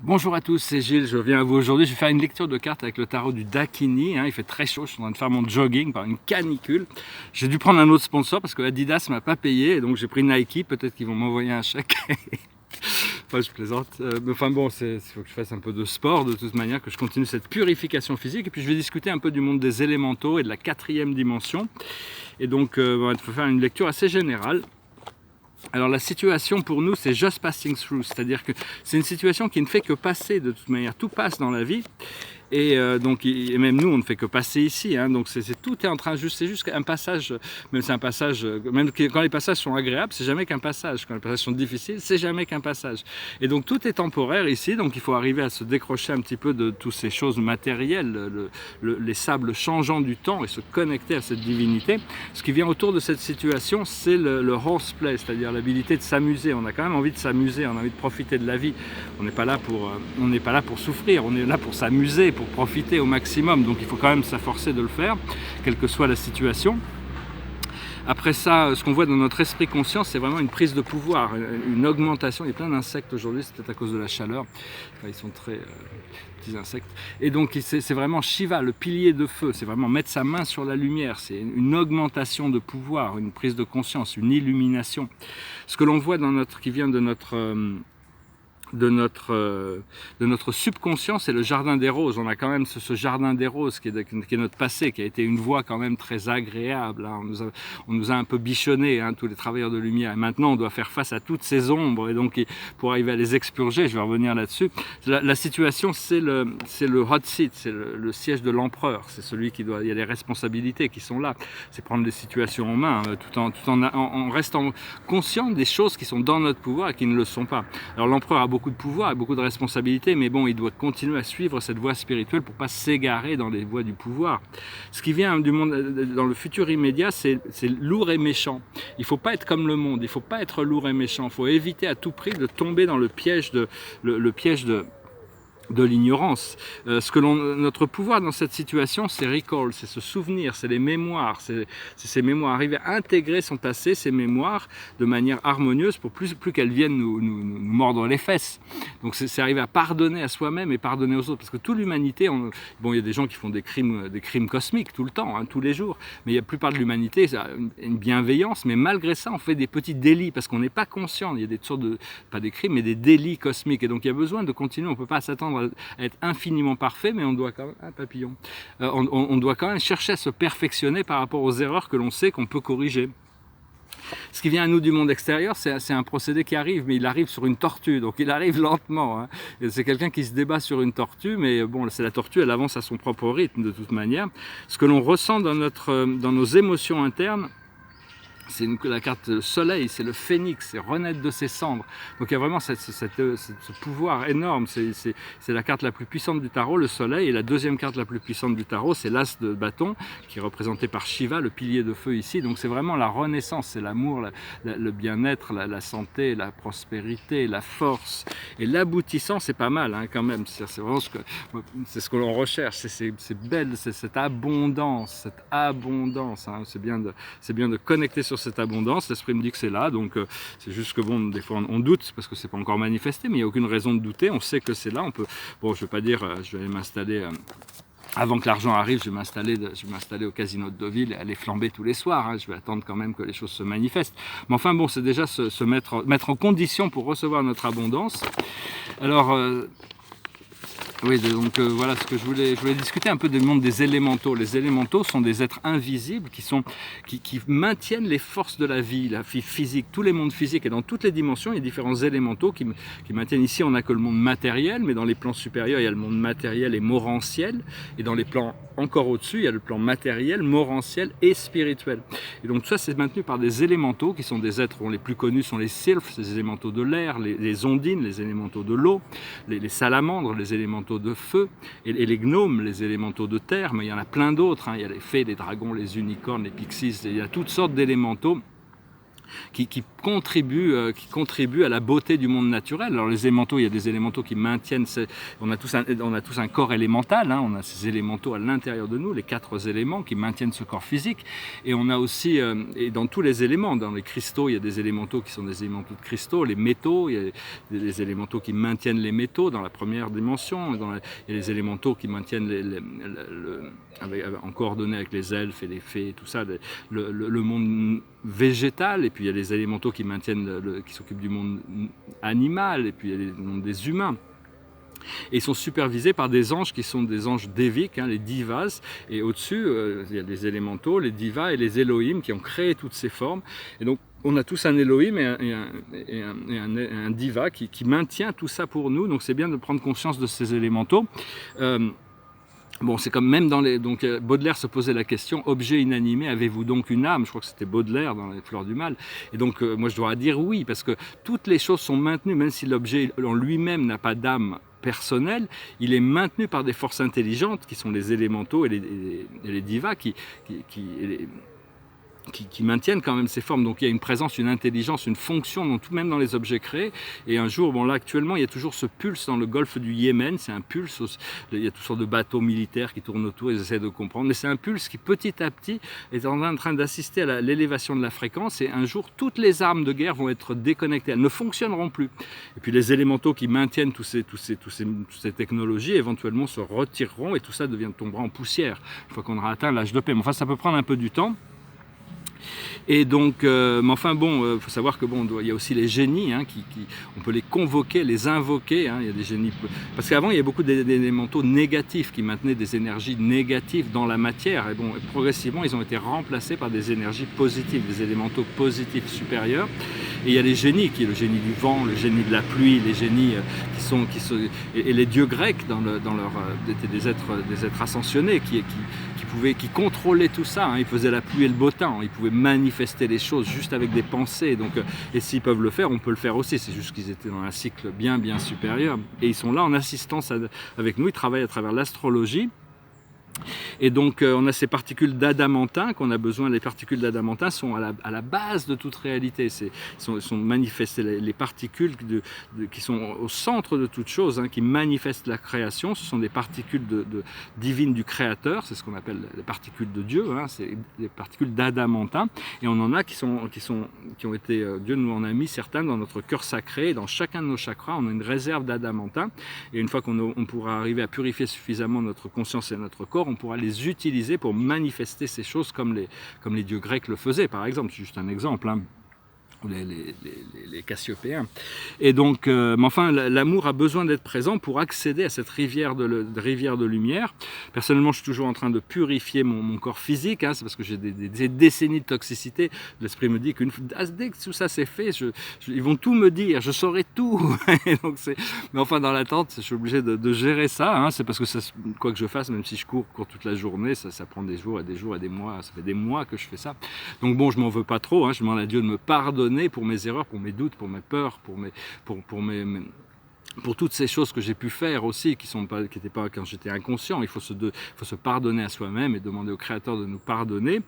Bonjour à tous, c'est Gilles, je viens à vous aujourd'hui. Je vais faire une lecture de cartes avec le tarot du Dakini. Il fait très chaud, je suis en train de faire mon jogging par une canicule. J'ai dû prendre un autre sponsor parce que Adidas m'a pas payé, et donc j'ai pris Nike. Peut-être qu'ils vont m'envoyer un chèque. Enfin, je plaisante. Mais enfin bon, il faut que je fasse un peu de sport de toute manière, que je continue cette purification physique. Et puis je vais discuter un peu du monde des élémentaux et de la quatrième dimension. Et donc, il faut faire une lecture assez générale. Alors la situation pour nous, c'est just passing through, c'est-à-dire que c'est une situation qui ne fait que passer de toute manière, tout passe dans la vie. Et même nous, on ne fait que passer ici. Donc tout est en train c'est juste un passage. Même c'est un passage. Même quand les passages sont agréables, c'est jamais qu'un passage. Quand les passages sont difficiles, c'est jamais qu'un passage. Et donc tout est temporaire ici. Donc il faut arriver à se décrocher un petit peu de toutes ces choses matérielles, les sables changeants du temps, et se connecter à cette divinité. Ce qui vient autour de cette situation, c'est le horseplay, c'est-à-dire l'habilité de s'amuser. On a quand même envie de s'amuser. On a envie de profiter de la vie. On n'est pas là pour souffrir. On est là pour s'amuser, pour profiter au maximum, donc il faut quand même s'efforcer de le faire, quelle que soit la situation. Après ça, ce qu'on voit dans notre esprit conscient, c'est vraiment une prise de pouvoir, une augmentation. Il y a plein d'insectes aujourd'hui, c'est peut-être à cause de la chaleur, ils sont très petits insectes. Et donc c'est vraiment Shiva, le pilier de feu, c'est vraiment mettre sa main sur la lumière, c'est une augmentation de pouvoir, une prise de conscience, une illumination. Ce que l'on voit qui vient de notre subconscient, c'est le jardin des roses. On a quand même ce jardin des roses qui est notre passé, qui a été une voie quand même très agréable. On nous a un peu bichonné, tous les travailleurs de lumière. Et maintenant, on doit faire face à toutes ces ombres. Et donc, pour arriver à les expurger, je vais revenir là-dessus. La situation, c'est le hot seat, c'est le siège de l'empereur. C'est celui qui doit. Il y a les responsabilités qui sont là. C'est prendre les situations en main, tout en restant conscient des choses qui sont dans notre pouvoir et qui ne le sont pas. Alors, l'empereur a beaucoup de pouvoir et beaucoup de responsabilités, mais bon, il doit continuer à suivre cette voie spirituelle pour ne pas s'égarer dans les voies du pouvoir. Ce qui vient du monde, dans le futur immédiat, c'est lourd et méchant. Il ne faut pas être comme le monde, il ne faut pas être lourd et méchant, il faut éviter à tout prix de tomber dans le piège de l'ignorance. Notre pouvoir dans cette situation, c'est recall, c'est se souvenir, c'est les mémoires, c'est ces mémoires, arriver à intégrer son passé, ces mémoires, de manière harmonieuse pour plus qu'elles viennent nous mordre les fesses. Donc c'est arriver à pardonner à soi-même et pardonner aux autres, parce que toute l'humanité, il y a des gens qui font des crimes cosmiques tout le temps, tous les jours, mais la plupart de l'humanité, ça a une bienveillance, mais malgré ça, on fait des petits délits, parce qu'on n'est pas conscient, il y a des sortes de, pas des crimes, mais des délits cosmiques, et donc il y a besoin de continuer, on ne peut pas s'attendre à être infiniment parfait, mais on doit quand même, papillon, on doit quand même chercher à se perfectionner par rapport aux erreurs que l'on sait qu'on peut corriger. Ce qui vient à nous du monde extérieur, c'est un procédé qui arrive, mais il arrive sur une tortue, donc il arrive lentement. C'est quelqu'un qui se débat sur une tortue, mais bon, c'est la tortue, elle avance à son propre rythme de toute manière. Ce que l'on ressent dans nos émotions internes, c'est la carte soleil, c'est le phénix, c'est renaître de ses cendres. Donc il y a vraiment ce pouvoir énorme, c'est la carte la plus puissante du tarot, le soleil, et la deuxième carte la plus puissante du tarot, c'est l'as de bâton, qui est représenté par Shiva, le pilier de feu ici. Donc c'est vraiment la renaissance, c'est l'amour, le bien-être, la santé, la prospérité, la force. Et l'aboutissant, c'est pas mal quand même, c'est vraiment ce que l'on recherche, c'est belle, c'est cette abondance, c'est bien de connecter sur cette abondance. L'esprit me dit que c'est là, donc c'est juste que bon, des fois on doute parce que c'est pas encore manifesté, mais il n'y a aucune raison de douter, on sait que c'est là. Je vais pas dire je vais aller m'installer avant que l'argent arrive, je vais m'installer au casino de Deauville et aller flamber tous les soirs. Je vais attendre quand même que les choses se manifestent. Mais enfin bon, c'est déjà se mettre en condition pour recevoir notre abondance. Alors oui, donc voilà ce que je voulais discuter un peu du monde des élémentaux. Les élémentaux sont des êtres invisibles qui maintiennent les forces de la vie physique, tous les mondes physiques, et dans toutes les dimensions, il y a différents élémentaux qui maintiennent. Ici, on n'a que le monde matériel, mais dans les plans supérieurs, il y a le monde matériel et morantiel, et dans les plans encore au-dessus, il y a le plan matériel, morantiel et spirituel. Et donc tout ça, c'est maintenu par des élémentaux qui sont des êtres, les plus connus sont les sylphes, les élémentaux de l'air, les ondines, les élémentaux de l'eau, les salamandres, les élémentaux de feu, et les gnomes, les élémentaux de terre, mais il y en a plein d'autres, il y a les fées, les dragons, les unicornes, les pixies, il y a toutes sortes d'élémentaux qui contribuent à la beauté du monde naturel. Alors les élémentaux, il y a des élémentaux qui maintiennent, on a tous un corps élémental, hein, on a ces élémentaux à l'intérieur de nous, les 4 éléments qui maintiennent ce corps physique, et on a aussi, et dans tous les éléments, dans les cristaux, il y a des élémentaux qui sont des élémentaux de cristaux, les métaux, il y a des élémentaux qui maintiennent les métaux dans la première dimension, il y a les élémentaux qui maintiennent en coordonnée avec les elfes et les fées, et tout ça, le monde végétal, et puis il y a les élémentaux qui maintiennent, qui s'occupent du monde animal, et puis il y a le monde des humains. Et ils sont supervisés par des anges qui sont des anges déviques, hein, les divas, et au-dessus, il y a des élémentaux, les divas et les Elohim qui ont créé toutes ces formes. Et donc, on a tous un Elohim et un diva qui maintient tout ça pour nous, donc c'est bien de prendre conscience de ces élémentaux. Bon, c'est comme même dans les... Donc Baudelaire se posait la question, objet inanimé, avez-vous donc une âme? Je crois que c'était Baudelaire dans Les Fleurs du Mal. Et donc moi je dois dire oui, parce que toutes les choses sont maintenues, même si l'objet en lui-même n'a pas d'âme personnelle, il est maintenu par des forces intelligentes qui sont les élémentaux et les divas qui maintiennent quand même ces formes. Donc il y a une présence, une intelligence, une fonction, même dans les objets créés. Et un jour, bon là actuellement, il y a toujours ce pulse dans le golfe du Yémen, c'est un pulse, il y a toutes sortes de bateaux militaires qui tournent autour, ils essaient de comprendre, mais c'est un pulse qui petit à petit est en train d'assister à l'élévation de la fréquence, et un jour, toutes les armes de guerre vont être déconnectées, elles ne fonctionneront plus. Et puis les élémentaux qui maintiennent toutes ces technologies, éventuellement se retireront, et tout ça tombera en poussière, une fois qu'on aura atteint l'âge de paix. Mais enfin, ça peut prendre un peu du temps. Et donc, mais enfin bon, faut savoir que bon, il y a aussi les génies, hein, on peut les convoquer, les invoquer. Hein, il y a des génies, parce qu'avant il y a beaucoup d'élémentaux négatifs qui maintenaient des énergies négatives dans la matière. Et bon, progressivement, ils ont été remplacés par des énergies positives, des élémentaux positifs supérieurs. Et il y a les génies, qui est le génie du vent, le génie de la pluie, les génies et les dieux grecs étaient des êtres ascensionnés qui contrôlaient tout ça, hein. Ils faisaient la pluie et le beau temps, ils pouvaient manifester les choses juste avec des pensées, donc, et s'ils peuvent le faire, on peut le faire aussi, c'est juste qu'ils étaient dans un cycle bien supérieur, et ils sont là en assistance avec nous, ils travaillent à travers l'astrologie. Et donc on a ces particules d'adamantin qu'on a besoin. Les particules d'adamantin sont à la base de toute réalité, sont manifestées, les particules qui sont au centre de toute chose, hein, qui manifestent la création. Ce sont des particules divines du créateur, c'est ce qu'on appelle les particules de Dieu, hein, c'est les particules d'adamantin, et on en a qui ont été, Dieu nous en a mis certains dans notre cœur sacré. Dans chacun de nos chakras on a une réserve d'adamantin, et une fois qu'on pourra arriver à purifier suffisamment notre conscience et notre corps, on pourra les utiliser pour manifester ces choses comme les dieux grecs le faisaient, par exemple. C'est juste un exemple, hein. Les Cassiopéens. Et donc, mais enfin, l'amour a besoin d'être présent pour accéder à cette rivière de lumière. Personnellement, je suis toujours en train de purifier mon corps physique, hein, c'est parce que j'ai des décennies de toxicité. L'esprit me dit dès que tout ça c'est fait, ils vont tout me dire, je saurai tout. Et donc mais enfin, dans l'attente, je suis obligé de gérer ça, hein. C'est parce que quoi que je fasse, même si je cours toute la journée, ça prend des jours et des jours et des mois. Ça fait des mois que je fais ça. Donc bon, je m'en veux pas trop, hein. Je demande à Dieu de me pardonner pour mes erreurs, pour mes doutes, pour mes peurs, pour toutes ces choses que j'ai pu faire aussi, qui n'étaient pas quand j'étais inconscient. Il faut se pardonner à soi-même et demander au Créateur de nous pardonner.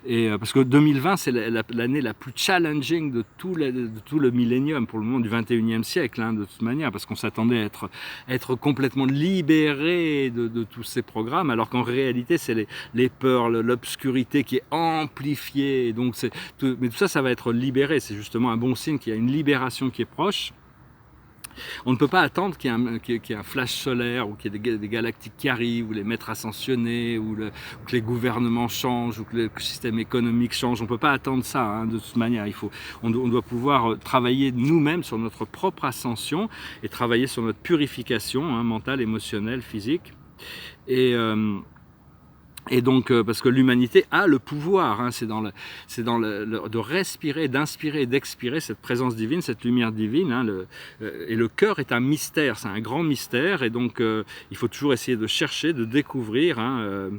Et parce que 2020, c'est l'année la plus challenging de tout le millénium, pour le moment du 21e siècle, hein, de toute manière, parce qu'on s'attendait à être complètement libéré de tous ces programmes, alors qu'en réalité, c'est les peurs, l'obscurité qui est amplifiée. Donc mais tout ça, ça va être libéré. C'est justement un bon signe qu'il y a une libération qui est proche. On ne peut pas attendre qu'il y ait un flash solaire, ou qu'il y ait des galactiques qui arrivent, ou les maîtres ascensionnés, ou que les gouvernements changent, ou que le système économique change. On ne peut pas attendre ça, hein, de toute manière. On doit pouvoir travailler nous-mêmes sur notre propre ascension et travailler sur notre purification, hein, mentale, émotionnelle, physique. Et donc, parce que l'humanité a le pouvoir, hein, c'est de respirer, d'inspirer et d'expirer cette présence divine, cette lumière divine, hein, et le cœur est un mystère, c'est un grand mystère, et donc il faut toujours essayer de chercher, de découvrir, hein,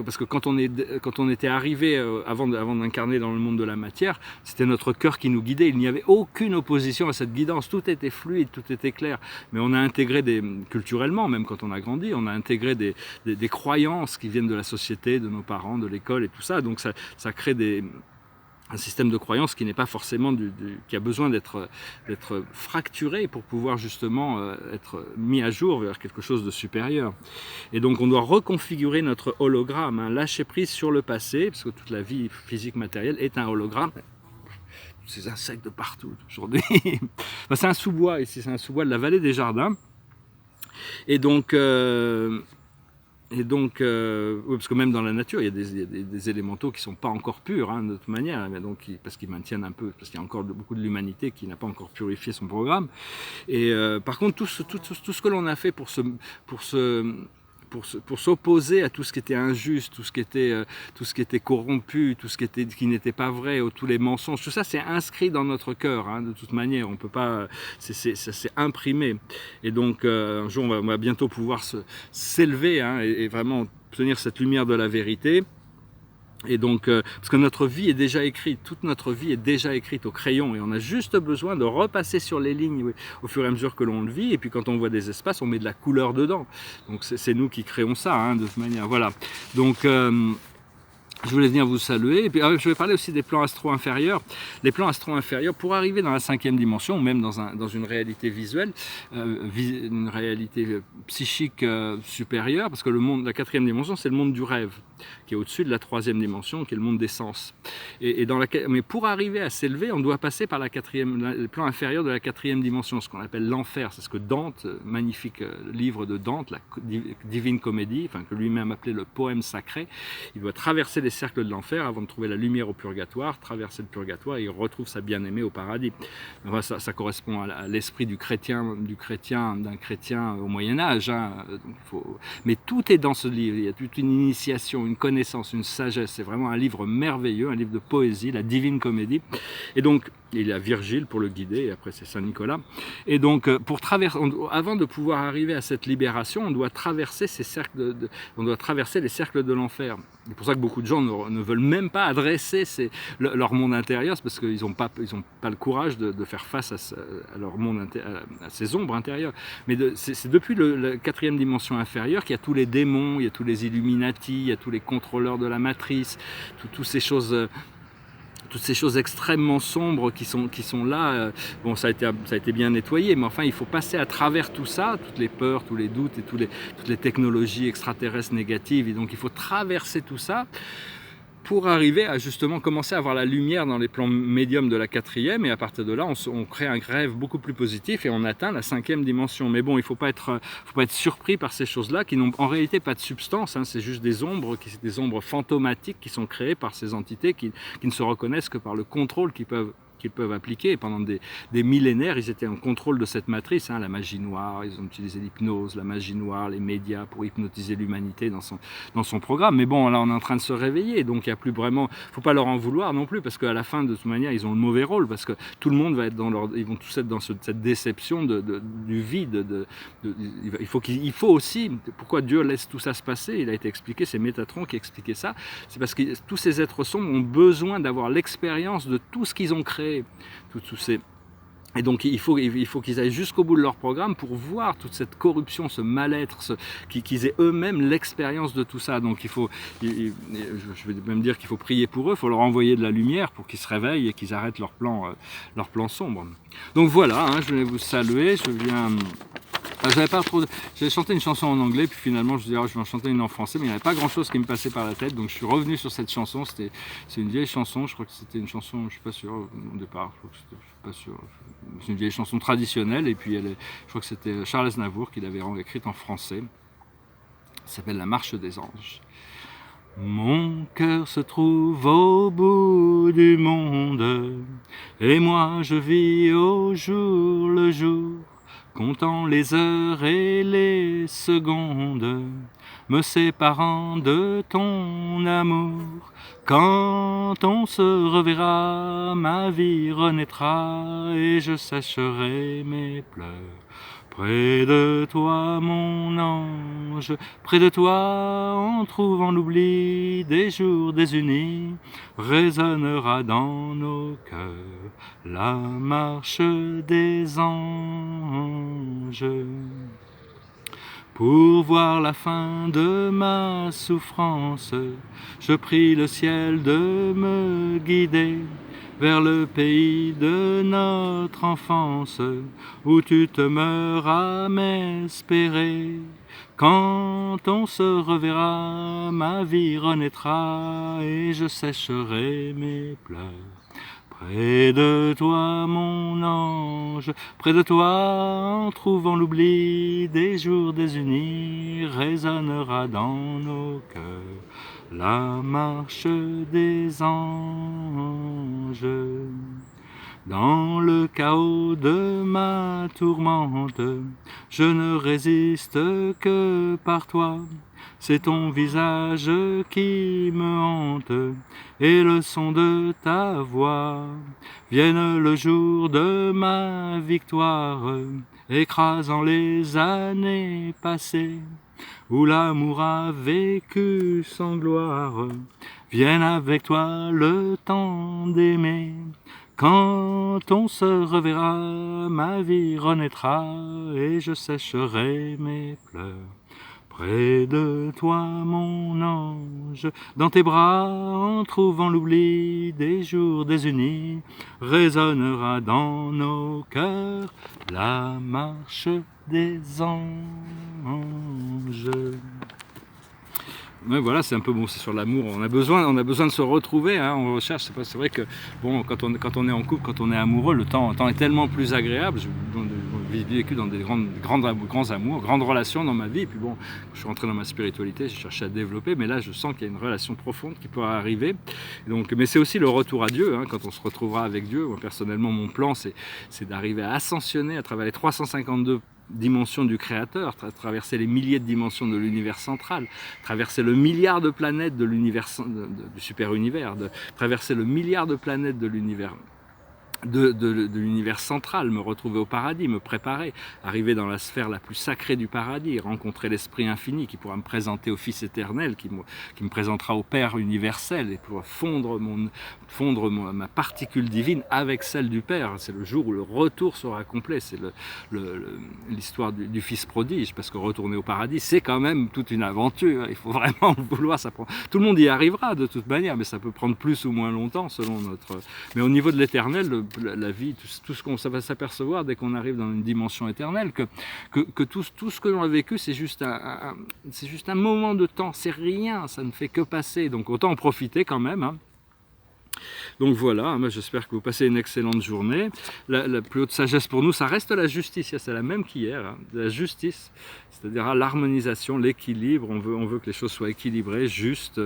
parce que quand on était arrivé, avant d'incarner dans le monde de la matière, c'était notre cœur qui nous guidait. Il n'y avait aucune opposition à cette guidance. Tout était fluide, tout était clair. Mais on a intégré culturellement, même quand on a grandi, on a intégré des croyances qui viennent de la société, de nos parents, de l'école et tout ça. Donc ça crée un système de croyance qui n'est pas forcément qui a besoin d'être fracturé pour pouvoir justement être mis à jour vers quelque chose de supérieur. Et donc on doit reconfigurer notre hologramme, hein, lâcher prise sur le passé, parce que toute la vie physique matérielle est un hologramme. Ces insectes de partout aujourd'hui. Enfin, c'est un sous-bois ici, c'est un sous-bois de la vallée des Jardins. Et donc parce que même dans la nature, il y a des élémentaux qui ne sont pas encore purs, hein, de toute manière, mais donc, parce qu'ils maintiennent un peu, parce qu'il y a encore beaucoup de l'humanité qui n'a pas encore purifié son programme. Et par contre, tout ce que l'on a fait pour s'opposer à tout ce qui était injuste, tout ce qui était corrompu, tout ce qui n'était pas vrai, tous les mensonges, tout ça c'est inscrit dans notre cœur, hein, de toute manière, on peut pas, ça c'est imprimé. Et donc un jour on va bientôt pouvoir s'élever, hein, et vraiment obtenir cette lumière de la vérité. Et donc, parce que notre vie est déjà écrite, toute notre vie est déjà écrite au crayon, et on a juste besoin de repasser sur les lignes au fur et à mesure que l'on le vit, et puis quand on voit des espaces, on met de la couleur dedans. Donc c'est nous qui créons ça, hein, de toute manière. Voilà. Donc je voulais venir vous saluer, et puis je vais parler aussi des plans astro-inférieurs. Les plans astro-inférieurs, pour arriver dans la 5e dimension, ou même dans une réalité visuelle, une réalité psychique supérieure, parce que la 4e dimension, c'est le monde du rêve, qui est au-dessus de la 3e dimension, qui est le monde des sens. Mais pour arriver à s'élever, on doit passer par le plan inférieur de la 4e dimension, ce qu'on appelle l'enfer. C'est ce que Dante, magnifique livre de Dante, la Divine Comédie, enfin, que lui-même appelait le poème sacré, il doit traverser les cercles de l'enfer avant de trouver la lumière au purgatoire, traverser le purgatoire, et il retrouve sa bien-aimée au paradis. Enfin, ça correspond à l'esprit d'un chrétien au Moyen-Âge. Hein. Mais tout est dans ce livre. Il y a toute une initiation, une connaissance, une sagesse. C'est vraiment un livre merveilleux, un livre de poésie, la Divine Comédie. Et donc, il y a Virgile pour le guider, et après c'est Saint-Nicolas. Et donc, avant de pouvoir arriver à cette libération, on doit traverser les cercles de l'enfer. C'est pour ça que beaucoup de gens ne veulent même pas adresser leur monde intérieur, c'est parce qu'ils n'ont pas le courage de faire face à leur monde à ces ombres intérieures. Mais c'est depuis la 4e dimension inférieure qu'il y a tous les démons, il y a tous les Illuminati, il y a tous les contrôleurs de la matrice, toutes ces choses extrêmement sombres qui sont là. Bon, ça a été bien nettoyé, mais enfin, il faut passer à travers tout ça, toutes les peurs, tous les doutes et toutes les technologies extraterrestres négatives. Et donc, il faut traverser tout ça pour arriver à justement commencer à avoir la lumière dans les plans médiums de la 4e, et à partir de là, on crée un rêve beaucoup plus positif et on atteint la 5e dimension. Mais bon, il ne faut pas être surpris par ces choses-là qui n'ont en réalité pas de substance, hein, c'est juste des ombres fantomatiques qui sont créées par ces entités qui ne se reconnaissent que par le contrôle qu'ils peuvent appliquer. Et pendant des millénaires, ils étaient en contrôle de cette matrice, hein, la magie noire, ils ont utilisé l'hypnose, la magie noire, les médias pour hypnotiser l'humanité dans son programme. Mais bon, là, on est en train de se réveiller, donc il n'y a plus vraiment... faut pas leur en vouloir non plus, parce qu'à la fin, de toute manière, ils ont le mauvais rôle, parce que tout le monde va être ils vont tous être dans cette déception du vide. Il faut aussi... Pourquoi Dieu laisse tout ça se passer? Il a été expliqué, c'est Métatron qui expliquait ça. C'est parce que tous ces êtres sombres ont besoin d'avoir l'expérience de tout ce qu'ils ont créé. Et donc il faut qu'ils aillent jusqu'au bout de leur programme pour voir toute cette corruption, ce mal-être, qu'ils aient eux-mêmes l'expérience de tout ça. Donc je vais même dire qu'il faut prier pour eux, il faut leur envoyer de la lumière pour qu'ils se réveillent et qu'ils arrêtent leur plan sombre. Donc voilà, hein, je voulais vous saluer, j'avais chanté une chanson en anglais, puis finalement je me disais je vais en chanter une en français, mais il n'y avait pas grand chose qui me passait par la tête, donc je suis revenu sur cette chanson. C'est une vieille chanson, je crois que c'était une chanson, je ne suis pas sûr au départ, je suis pas sûr, c'est une vieille chanson traditionnelle, et puis je crois que c'était Charles Aznavour qui l'avait écrite en français. Ça s'appelle La Marche des Anges. Mon cœur se trouve au bout du monde, et moi je vis au jour le jour, comptant les heures et les secondes, me séparant de ton amour. Quand on se reverra, ma vie renaîtra, et je sécherai mes pleurs. Près de toi, mon ange, près de toi, en trouvant l'oubli des jours désunis, résonnera dans nos cœurs la marche des anges. Pour voir la fin de ma souffrance, je prie le ciel de me guider vers le pays de notre enfance, où tu te meurs à m'espérer. Quand on se reverra, ma vie renaîtra et je sécherai mes pleurs. Près de toi, mon ange, près de toi, en trouvant l'oubli des jours désunis, résonnera dans nos cœurs la marche des anges. Dans le chaos de ma tourmente, je ne résiste que par toi. C'est ton visage qui me hante et le son de ta voix. Vienne le jour de ma victoire, écrasant les années passées, où l'amour a vécu sans gloire. Vienne avec toi le temps d'aimer. Quand on se reverra, ma vie renaîtra et je sécherai mes pleurs. Près de toi, mon ange, dans tes bras, en trouvant l'oubli des jours désunis, résonnera dans nos cœurs la marche des anges. Ouais, voilà, c'est un peu bon, c'est sur l'amour. On a besoin de se retrouver. Hein, on recherche. C'est vrai que bon, quand on est en couple, quand on est amoureux, le temps est tellement plus agréable. J'ai vécu dans des grands amours, grandes relations dans ma vie. Et puis bon, je suis rentré dans ma spiritualité, j'ai cherché à développer, mais là, je sens qu'il y a une relation profonde qui pourra arriver. Donc, mais c'est aussi le retour à Dieu. Hein, quand on se retrouvera avec Dieu. Moi, personnellement, mon plan, c'est d'arriver à ascensionner à travers les 352 dimensions du Créateur, traverser les milliers de dimensions de l'univers central, traverser le milliard de planètes de l'univers du super-univers, traverser le milliard de planètes de l'univers de l'univers central, me retrouver au paradis, me préparer, arriver dans la sphère la plus sacrée du paradis, rencontrer l'Esprit infini qui pourra me présenter au Fils éternel, qui me présentera au Père universel et pourra fondre ma particule divine avec celle du Père. C'est le jour où le retour sera complet, c'est l'histoire du Fils prodige, parce que retourner au paradis, c'est quand même toute une aventure, il faut vraiment vouloir, ça prend... Tout le monde y arrivera de toute manière, mais ça peut prendre plus ou moins longtemps selon notre... Mais au niveau de l'éternel, la vie, tout ce qu'on va s'apercevoir dès qu'on arrive dans une dimension éternelle, que tout ce que l'on a vécu, c'est juste un moment de temps, c'est rien, ça ne fait que passer, donc autant en profiter quand même. Hein. Donc voilà, moi j'espère que vous passez une excellente journée. La plus haute sagesse pour nous, ça reste la justice, c'est la même qu'hier, hein, la justice, c'est-à-dire l'harmonisation, l'équilibre, on veut que les choses soient équilibrées, justes,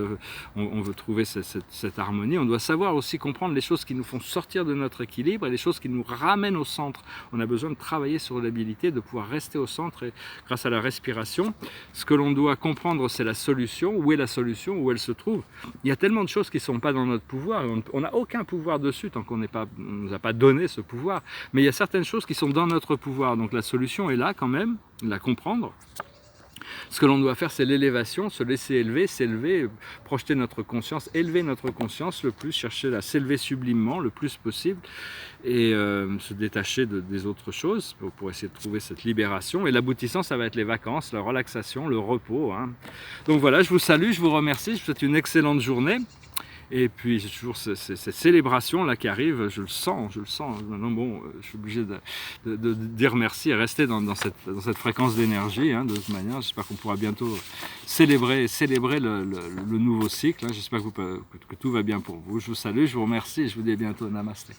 on veut trouver cette harmonie. On doit savoir aussi comprendre les choses qui nous font sortir de notre équilibre et les choses qui nous ramènent au centre. On a besoin de travailler sur l'habilité de pouvoir rester au centre et, grâce à la respiration. Ce que l'on doit comprendre, c'est la solution. Où est la solution? Où elle se trouve? Il y a tellement de choses qui ne sont pas dans notre pouvoir. On n'a aucun pouvoir dessus tant qu'on ne nous a pas donné ce pouvoir. Mais il y a certaines choses qui sont dans notre pouvoir. Donc la solution est là quand même, la comprendre. Ce que l'on doit faire, c'est l'élévation, se laisser élever, s'élever, projeter notre conscience, élever notre conscience le plus, chercher à s'élever sublimement le plus possible et se détacher des autres choses pour essayer de trouver cette libération. Et l'aboutissant, ça va être les vacances, la relaxation, le repos. Hein. Donc voilà, je vous salue, je vous remercie, je vous souhaite une excellente journée. Et puis j'ai toujours cette célébration là qui arrive, je le sens. Maintenant bon, je suis obligé de dire merci et rester dans cette fréquence d'énergie. Hein, de toute manière, j'espère qu'on pourra bientôt célébrer le nouveau cycle. Hein. J'espère que tout va bien pour vous. Je vous salue, je vous remercie et je vous dis à bientôt. Namasté.